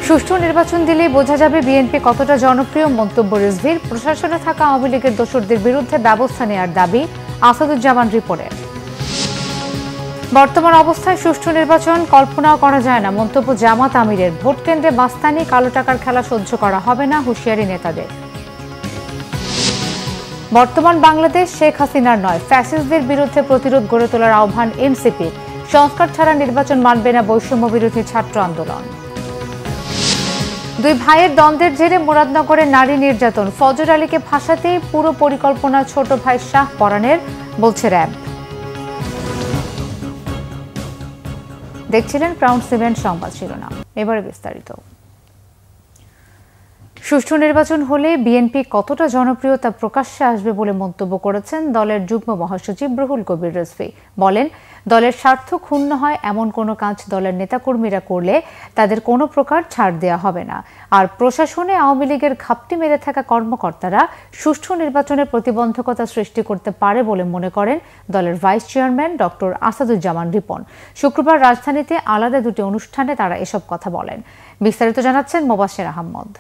সুষ্ঠু নির্বাচন দিলেই বোঝা যাবে বিএনপি কতটা জনপ্রিয়। মন্তব্য রিজভীর। প্রশাসনে থাকা আওয়ামী লীগের দোসরদের বিরুদ্ধে ব্যবস্থা নেওয়ার দাবি আসাদুজ্জামান রিপনের। বর্তমান অবস্থায় সুষ্ঠু নির্বাচন কল্পনাও করা যায় না। মন্তব্য জামাত আমিরের। ভোট কেন্দ্রে মাস্তানি, কালো টাকার খেলা সহ্য করা হবে না, হুঁশিয়ারি নেতাদের। বর্তমান বাংলাদেশ শেখ হাসিনার নয়, ফ্যাসিস্টদের বিরুদ্ধে প্রতিরোধ গড়ে তোলার আহ্বান এনসিপির। সংস্কার ছাড়া নির্বাচন মানবে না বৈষম্য বিরোধী ছাত্র আন্দোলন। দুই ভাইয়ের দ্বন্দ্বের জেরে মুরাদনগরে নারী নির্যাতন। ফজর আলীকে ফাঁসাতেই পুরো পরিকল্পনা ছোট ভাই শাহ পরানের, বলছে র্যাব। দেখছিলেন ক্রাউন সিমেন্ট সংবাদ শিরোনাম, এবারে বিস্তারিত। সুষ্ঠু নির্বাচন হলে বিএনপি কতটা জনপ্রিয় তা প্রকাশ্যে আসবে বলে মন্তব্য করেছেন দলের যুগ্ম মহাসচিব রুহুল কবির রিজভী। বলেন, দলের স্বার্থ ক্ষুণ্ণ হয় এমন কোনো কাজ দলের নেতাকর্মীরা করলে তাদের কোনো প্রকার ছাড় দেওয়া হবে না। আর প্রশাসনে আওয়ামী লীগের ঘাপটি মেরে থাকা কর্মকর্তারা সুষ্ঠু নির্বাচনের প্রতিবন্ধকতা সৃষ্টি করতে পারে বলে মনে করেন দলের vice chairman doctor Asaduzzaman Ripon. শুক্রবার রাজধানীতে আলাদা দুটি অনুষ্ঠানে তারা এসব কথা বলেন। বিস্তারিত জানাচ্ছেন মোবাশ্বের আহমদ।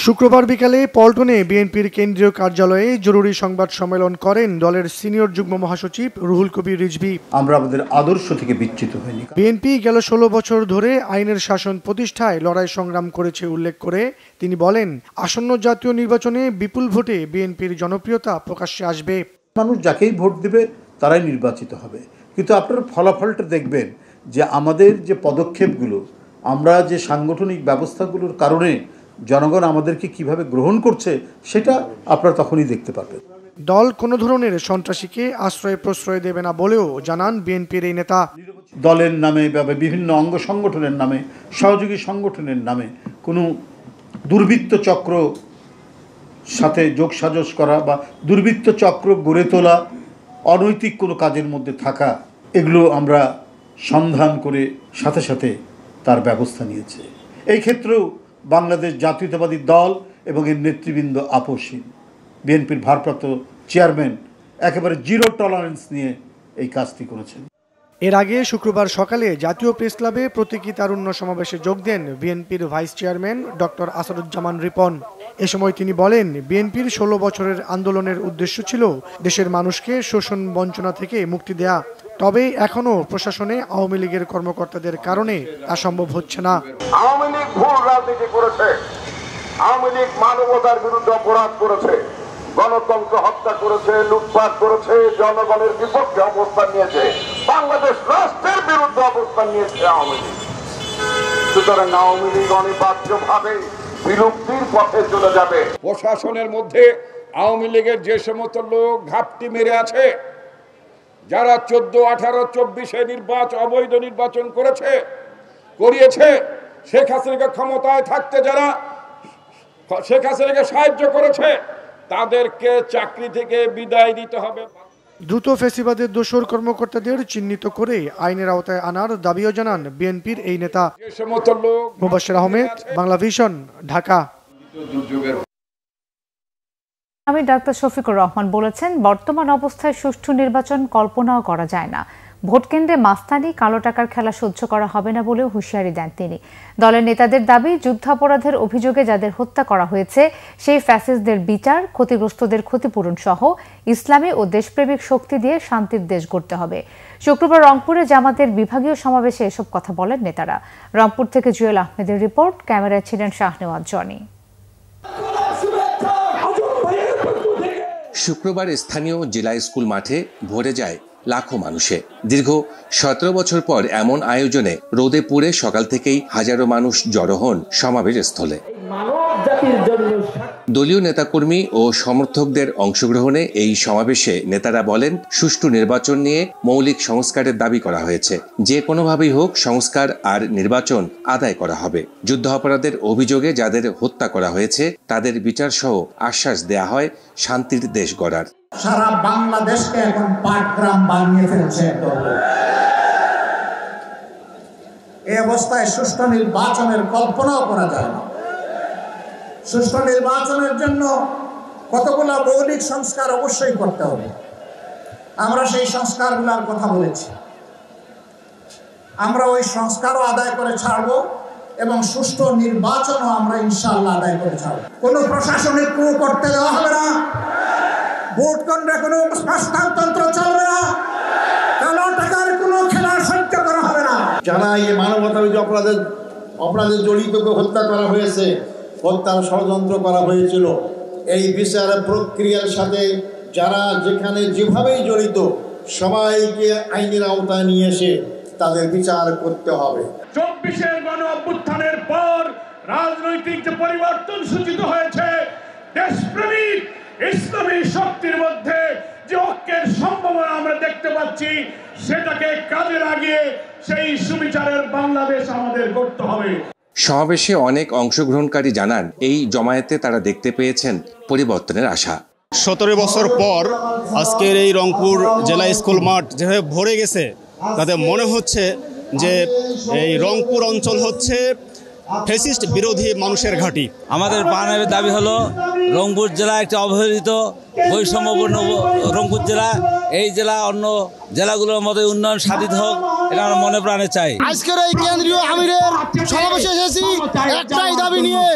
শুক্রবার বিকালে পল্টনে বিএনপির কেন্দ্রীয় কার্যালয়ে জরুরি সংবাদ সম্মেলন করেন দলের সিনিয়র যুগ্ম মহাসচিব রুহুল কবির রিজভী। আমরা আমাদের আদর্শ থেকে বিচ্যুত হইনি। বিএনপি গেল 16 বছর ধরে আইনের শাসন প্রতিষ্ঠায় লড়াই সংগ্রাম করেছে উল্লেখ করে তিনি বলেন, আসন্ন জাতীয় নির্বাচনে বিপুল ভোটে বিএনপির জনপ্রিয়তা প্রকাশ্যে আসবে। মানুষ যাকেই ভোট দেবে তারাই নির্বাচিত হবে, কিন্তু আপনার ফলাফলটা দেখবেন যে আমাদের যে পদক্ষেপগুলো, আমরা যে সাংগঠনিক ব্যবস্থাগুলোর কারণে জনগণ আমাদেরকে কিভাবে গ্রহণ করছে সেটা আপনারা তখনই দেখতে পারবেন। দল কোনো ধরনের সন্ত্রাসীকে আশ্রয় প্রশ্রয় দেবে না বলেও জানান বিএনপির এই নেতা। দলের নামে বা বিভিন্ন অঙ্গ সংগঠনের নামে, সহযোগী সংগঠনের নামে কোনো দুর্বৃত্ত চক্র সাথে যোগসাজশ করা বা দুর্বৃত্ত চক্র গড়ে তোলা, অনৈতিক কোনো কাজের মধ্যে থাকা, এগুলো আমরা সন্ধান করে সাথে সাথে তার ব্যবস্থা নিয়েছে। এই ক্ষেত্রেও বাংলাদেশ জাতীয়তাবাদী দল এবং এর নেতৃবৃন্দ আপোষহীন। বিএনপির ভারপ্রাপ্ত চেয়ারম্যান একেবারে জিরো টলারেন্স নিয়ে এই কাজটি করেছেন। এর আগে শুক্রবার সকালে জাতীয় প্রেস ক্লাবে প্রতীকী তারুণ্য সমাবেশে যোগ দেন বিএনপির vice chairman doctor Asaduzzaman Ripon. এ সময় তিনি বলেন, বিএনপির 16 বছরের আন্দোলনের উদ্দেশ্য ছিল দেশের মানুষকে শোষণ বঞ্চনা থেকে মুক্তি দেয়া। তবে এখনো প্রশাসনে আওয়ামী লীগের কর্মকর্তাদের কারণে তা সম্ভব হচ্ছে না। আওয়ামী লীগ ভুল রাজনীতি করেছে, আওয়ামী লীগ মানবতার বিরুদ্ধে অপরাধ করেছে, গণতন্ত্র হত্যা করেছে, লুটপাট করেছে, জনগণের বিপক্ষে অবস্থান নিয়েছে, বাংলাদেশ রাষ্ট্রের বিরুদ্ধে অবস্থান নিয়েছে আওয়ামী লীগ। সুতরাং আওয়ামী লীগ অনিবার্যভাবে বিলুপ্তির পথে চলে যাবে। প্রশাসনের মধ্যে আওয়ামী লীগের যে সমস্ত লোক ঘাপটি মেরে আছে, যারা 14, 18, 24 নির্বাচন, অবৈধ নির্বাচন করিয়েছে, শেখ হাসিনাকে ক্ষমতায় থাকতে যারা শেখ হাসিনাকে সাহায্য করেছে, তাদেরকে চাকরি থেকে বিদায় দিতে হবে। দ্রুত ফ্যাসিবাদের দোসর কর্মকর্তাদের চিহ্নিত করে আইনের আওতায় আনার দাবিও জানান বিএনপির এই নেতা। মোবাশ্বের আহমেদ, বাংলা ভিশন, ঢাকা। আমি ডাক্তার শফিকুর রহমান বলেছেন, বর্তমান অবস্থায় সুষ্ঠু নির্বাচন কল্পনাও করা যায় না। ভোট কেন্দ্রে মাস্তানি, কালো টাকার খেলা সহ্য করা হবে না বলেও হুঁশিয়ারি দেন তিনি। দলের নেতাদের দাবি, যুদ্ধাপরাধের অভিযোগে যাদের হত্যা করা হয়েছে সেই ফ্যাসিস্টদের বিচার, ক্ষতিগ্রস্তদের ক্ষতিপূরণ সহ ইসলামী ও দেশপ্রেমিক শক্তি দিয়ে শান্তির দেশ গড়তে হবে। শুক্রবার রংপুরে জামাতের বিভাগীয় সমাবেশে এসব কথা বলেন নেতারা। রংপুর থেকে জুয়েল আহমেদের রিপোর্ট, ক্যামেরায় ছিলেন শাহনেওয়াজ জনি। শুক্রবার স্থানীয় জেলা স্কুল মাঠে ভরে যায় লাখো মানুষে। দীর্ঘ 17 বছর পর এমন আয়োজনে রোদে পুড়ে সকাল থেকেই হাজারো মানুষ জড়ো হন সমাবেশ স্থলে। দলীয় নেতাকর্মী ও সমর্থকদের অংশগ্রহণে এই সমাবেশে নেতারা বলেন, সুষ্ঠু নির্বাচন নিয়ে মৌলিক সংস্কারের দাবি করা হয়েছে। যে কোনোভাবেই হোক সংস্কার আর নির্বাচন আদায় করা হবে। যুদ্ধাপরাধের অভিযোগে যাদের হত্যা করা হয়েছে তাদের বিচার সহ আশ্বাস দেয়া হয় শান্তির দেশ গড়ার। সারা বাংলাদেশকে এখন পাটগ্রাম বানিয়ে ফেলছে। এই অবস্থায় সুষ্ঠু নির্বাচনের কল্পনাও করা যায় না। সুষ্ঠু নির্বাচনের জন্য কতগুলো মৌলিক সংস্কার অবশ্যই করতে হবে। আমরা সেই সংস্কারগুলোর কথা বলেছি। আমরা ওই সংস্কারও আদায় করে ছাড়বো এবং সুষ্ঠু নির্বাচনও আমরা ইনশাআল্লাহ আদায় করে ছাড়বো। কোনো প্রশাসনিক ক্রু করতে দেওয়া হবে না, ভোট কেন্দ্রে কোনো হস্তান্তর চলবে না, কালো টাকার কোনো খেলা সহ্য করা হবে না। যারা এই মানবতাবিরোধী অপরাধে জড়িতকে হত্যা করা হয়েছে, হত্যার ষড়যন্ত্র করা হয়েছিল, এই বিচার প্রক্রিয়ার সাথে যারা যেখানে যেভাবেই জড়িত সবাইকে আইনের আওতায় নিয়ে এসে তাদের বিচার করতে হবে। 24-এর গণ অভ্যুত্থানের পর রাজনৈতিক যে পরিবর্তন সূচিত হয়েছে, দেশপ্রেমিক ইসলামী শক্তির মধ্যে যে ঐক্যের সম্ভাবনা আমরা দেখতে পাচ্ছি, সেটাকে কাজে লাগিয়ে সেই সুবিচারের বাংলাদেশ আমাদের করতে হবে। সমাবেশে অনেক অংশগ্রহণকারী জানান, এই জমায়েতে তারা দেখতে পেয়েছেন পরিবর্তনের আশা। 17 বছর পর আজকের এই রংপুর জেলা স্কুল মাঠ যেভাবে ভরে গেছে, তাতে মনে হচ্ছে যে এই রংপুর অঞ্চল হচ্ছে ফ্যাসিস্ট বিরোধী মানুষের ঘাঁটি। আমাদের প্রাণের দাবি হলো রংপুর জেলা একটা অবহেলিত বৈষম্যপূর্ণ রংপুর জেলা, এই জেলা অন্য জেলাগুলোর মতো উন্নয়ন সাধিত হোক, এটা আমরা মনে প্রাণে চাই। আজকের এই কেন্দ্রীয় আমিরের সমাবেশে এসেছি একটাই দাবি নিয়ে,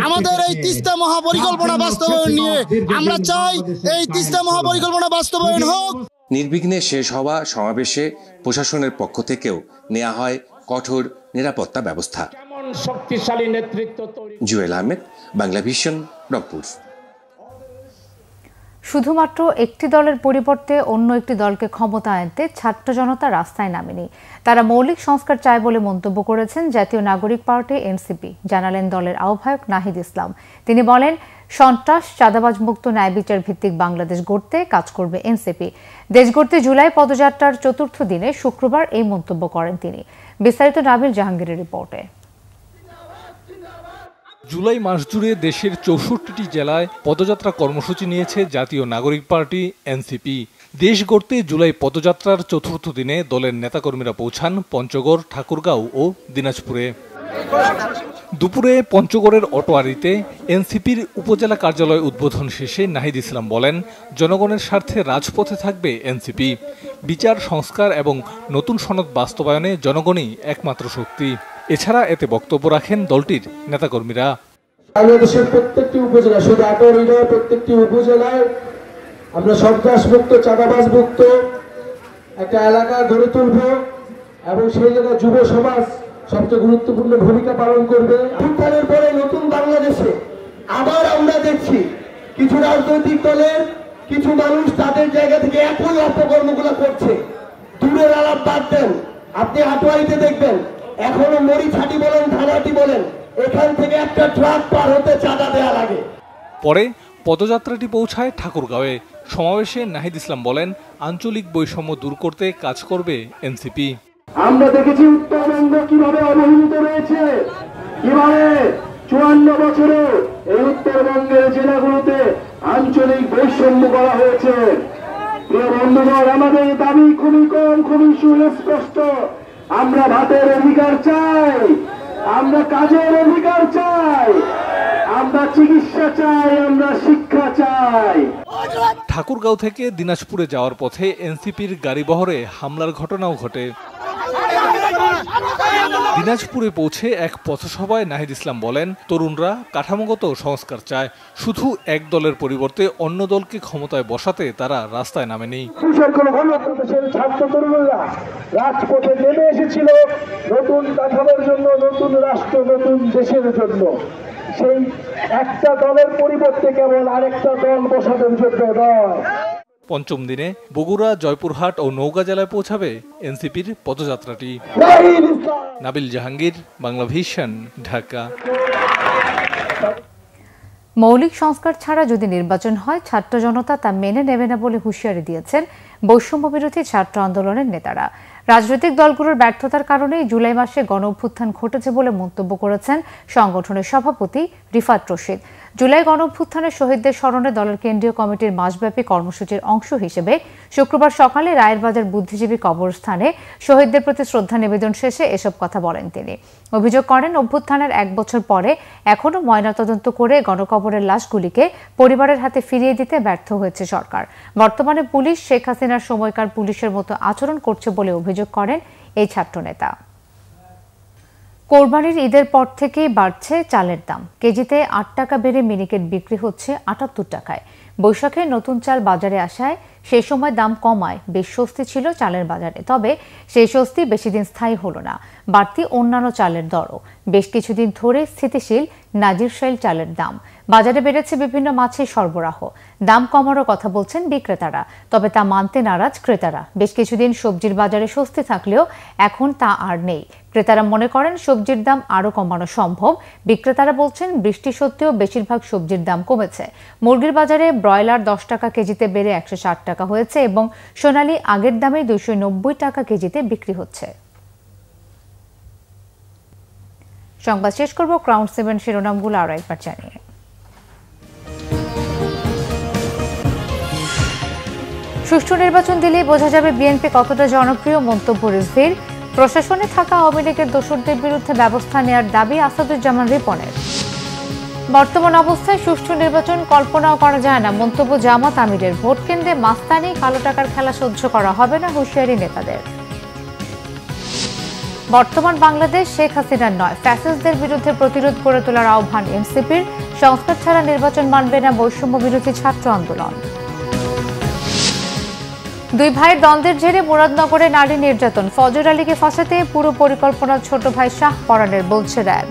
আমাদের এই তিস্তা মহাপরিকল্পনা বাস্তবায়ন নিয়ে। আমরা চাই এই তিস্তা মহাপরিকল্পনা বাস্তবায়ন হোক। নির্বিঘ্নে শেষ হওয়া সমাবেশে প্রশাসনের পক্ষ থেকেও নেওয়া হয় কঠোর নিরাপত্তা ব্যবস্থা। শক্তিশালী নেতৃত্ব। জুয়েল আহমেদ, বাংলা ভিশন, রংপুর। শুধুমাত্র একটি দলের পরিবর্তে অন্য একটি দলকে ক্ষমতায় আনতে ছাত্র জনতা রাস্তায় নামেনি। তারা মৌলিক সংস্কার চায় বলে মন্তব্য করেছেন জাতীয় নাগরিক পার্টি এনসিপি, জানালেন দলের আহ্বায়ক নাহিদ ইসলাম। তিনি বলেন, সন্ত্রাস, চাঁদাবাজ মুক্ত ন্যায় বিচার ভিত্তিক বাংলাদেশ গড়তে কাজ করবে এনসিপি। দেশ গড়তে জুলাই পদযাত্রার চতুর্থ দিনে শুক্রবার এই মন্তব্য করেন তিনি। বিস্তারিত নাবিল জাহাঙ্গীরের রিপোর্টে। জুলাই মাস জুড়ে দেশের 64টি জেলায় পদযাত্রা কর্মসূচি নিয়েছে জাতীয় নাগরিক পার্টি এনসিপি। দেশ গড়তে জুলাই পদযাত্রার চতুর্থ দিনে দলের নেতাকর্মীরা পৌঁছান পঞ্চগড়, ঠাকুরগাঁও ও দিনাজপুরে। দুপুরে পঞ্চগড়ের অটোয়ারিতে এনসিপির উপজেলা কার্যালয় উদ্বোধন শেষে নাহিদ ইসলাম বলেন, জনগণের স্বার্থে রাজপথে থাকবে এনসিপি। বিচার, সংস্কার এবং নতুন সনদ বাস্তবায়নে জনগণই একমাত্র শক্তি। এছাড়া এতে বক্তব্য রাখেন দলটির নেতাকর্মীরা। বাংলাদেশের প্রত্যেকটি উপজেলা, শুধু আটোয়ারি নয়, প্রত্যেকটি উপজেলায় আমরা সন্ত্রাস মুক্ত, চাঁদাবাজ মুক্ত একটা এলাকা গড়ে তুলব এবং সেই জায়গায় যুব সমাজ সবচেয়ে গুরুত্বপূর্ণ ভূমিকা পালন করবে। উত্থানের পরে নতুন বাংলাদেশে আবার আমরা দেখছি কিছু রাজনৈতিক দলের কিছু মানুষ তাদের জায়গা থেকে একই অপকর্মগুলো করছে। দূরের আলাপ বাদ দেন, আপনি আটোয়ারিতে দেখবেন এখনো মরিছাটি বলেন, থানাটি বলেন, এখান থেকে একটা ট্রাক পার হতে চাঁদা দেয়া লাগে। পরে পদযাত্রাটি পৌঁছায় ঠাকুরগাঁওয়ে। সমাবেশে নাহিদ ইসলাম বলেন, আঞ্চলিক বৈষম্য দূর করতে কাজ করবে এনসিপি। আমরা দেখেছি উত্তরবঙ্গ কিভাবে অবহেলিত রয়েছে, কিভাবে 54 বছরে এই উত্তরবঙ্গের জেলাগুলোতে আঞ্চলিক বৈষম্য করা হয়েছে। প্রিয় বন্ধুগণ, আমাদের দাবি খুবই কম, খুবই সুস্পষ্ট। আমরা ভাতের অধিকার চাই, আমরা কাজের অধিকার চাই, আমরা চিকিৎসা চাই, আমরা শিক্ষা চাই। ঠাকুরগাঁও থেকে দিনাজপুরে যাওয়ার পথে এনসিপির গাড়িবহরে হামলার ঘটনাও ঘটে। দিনাজপুরে পৌঁছে এক পথসভায় নাহিদ ইসলাম বলেন, তরুণরা কাঠামোগত সংস্কার চায়, শুধু এক দলের পরিবর্তে অন্য দলকে ক্ষমতায় বসাতে তারা রাস্তায় নামেনি। ছাত্র তরুণরা রাজপথে নেমে এসেছিল নতুন কাঠামোর জন্য, নতুন রাষ্ট্র, নতুন দেশের জন্য। সেই একটা দলের পরিবর্তে কেবল আরেকটা দল বসানোর জন্য নয়। পঞ্চম দিনে বগুড়া, জয়পুরহাট ও নওগাঁ জেলায় পৌঁছাবে এনসিপির পদযাত্রাটি। নাবিল জাহাঙ্গীর, বাংলা ভিশন, ঢাকা। মৌলিক সংস্কার ছাড়া যদি নির্বাচন হয়, ছাত্র জনতা তা মেনে নেবে না বলে হুঁশিয়ারি দিয়েছেন বৈষম্য বিরোধী ছাত্র আন্দোলনের নেতারা। রাজনৈতিক দলগুলোর ব্যর্থতার কারণেই জুলাই মাসে গণ অভ্যুত্থান ঘটেছে বলে মন্তব্য করেছেন সংগঠনের সভাপতি রিফাত রশিদ। জুলাই গণ অভ্যুত্থানের শহীদদের স্মরণে দলের কেন্দ্রীয় কমিটির মাসব্যাপী কর্মসূচির অংশ হিসেবে শুক্রবার সকালে রায়েরবাজার বুদ্ধিজীবী কবরস্থানে শহীদদের প্রতি শ্রদ্ধা নিবেদন শেষে এসব কথা বলেন তিনি। অভিযোগ করেন, অভ্যুত্থানের 1 বছর পরে এখনও ময়নাতদন্ত করে গণকবরের লাশগুলিকে পরিবারের হাতে ফিরিয়ে দিতে ব্যর্থ হয়েছে সরকার। বর্তমানে পুলিশ শেখ হাসিনার সময়কার পুলিশের মতো আচরণ করছে বলে অভিযোগ করেন এই ছাত্রনেতা। কোরবানির ঈদের পর থেকেই বাড়ছে চালের দাম। কেজিতে ৮ টাকা বেড়ে মিনিকেট বিক্রি হচ্ছে ৭৮ টাকায়। বৈশাখে নতুন চাল বাজারে আসায় সেই সময় দাম কমায় বেশ স্বস্তি ছিল চালের বাজারে। তবে সেই স্বস্তি বেশি দিন স্থায়ী হলো না। বাড়তি অন্যান্য চালের দরও। বেশ কিছুদিন ধরে স্থিতিশীল নাজিরশাইল চালের দাম। বাজারে বেড়েছে বিভিন্ন মাছের সরবরাহ। দাম কমারও কথা বলছেন বিক্রেতারা, তবে তা মানতে নারাজ ক্রেতারা। বেশ কিছুদিন সবজির বাজারে স্বস্তি থাকলেও এখন তা আর নেই। ক্রেতারা মনে করেন সবজির দাম আরও কমানো সম্ভব। বিক্রেতারা বলছেন বৃষ্টি সত্ত্বেও বেশিরভাগ সবজির দাম কমেছে। মুরগির বাজারে ব্রয়লার ১০ টাকা কেজিতে বেড়ে ১৬০ টাকা হয়েছে এবং সোনালী আগের দামে ২৯০ টাকা কেজিতে বিক্রি হচ্ছে। সংবাদ শেষ করব ক্রাউন 7 শিরোনামগুলো আরও একবার জানিয়ে। সুষ্ঠু নির্বাচন দিলেই বোঝা যাবে বিএনপি কতটা জনপ্রিয়, মন্তব্য রিজভীর। প্রশাসনে থাকা আওয়ামী লীগের দোসরদের বিরুদ্ধে ব্যবস্থা নেওয়ার দাবি আসাদুজ্জামান রিপনের। বর্তমান অবস্থায় সুষ্ঠু নির্বাচন কল্পনাও করা যায় না, মন্তব্য জামাত আমিরের। ভোট কেন্দ্রে মাস্তানি, কালো টাকার খেলা সহ্য করা হবে না, হুঁশিয়ারি নেতাদের। বর্তমান বাংলাদেশ শেখ হাসিনার নয়, ফ্যাসিস্টদের বিরুদ্ধে প্রতিরোধ গড়ে তোলার আহ্বান এনসিপির। সংস্কার ছাড়া নির্বাচন মানবে না বৈষম্য বিরোধী ছাত্র আন্দোলন। দুই ভাইয়ের দ্বন্দ্বের জেরে মুরাদনগরে নারী নির্যাতন, ফজর আলীকে ফাঁসাতে পুরো পরিকল্পনা ছোট ভাই শাহ পরানের, বলছে র্যাব।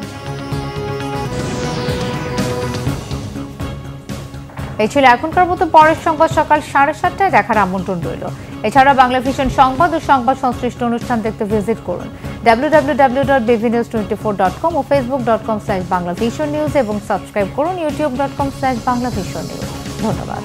এই ছিল এখনকার মতো। পরের সংবাদ সকাল 7:30টায় দেখার আমন্ত্রণ রইল। এছাড়া বাংলা ভিশন সংবাদ ও সংবাদ সংশ্লিষ্ট অনুষ্ঠান দেখতে ভিজিট করুন www.bvnews24.com ও facebook.com/banglavisionnews এবং সাবস্ক্রাইব করুন youtube.com/banglavisionnews। ধন্যবাদ।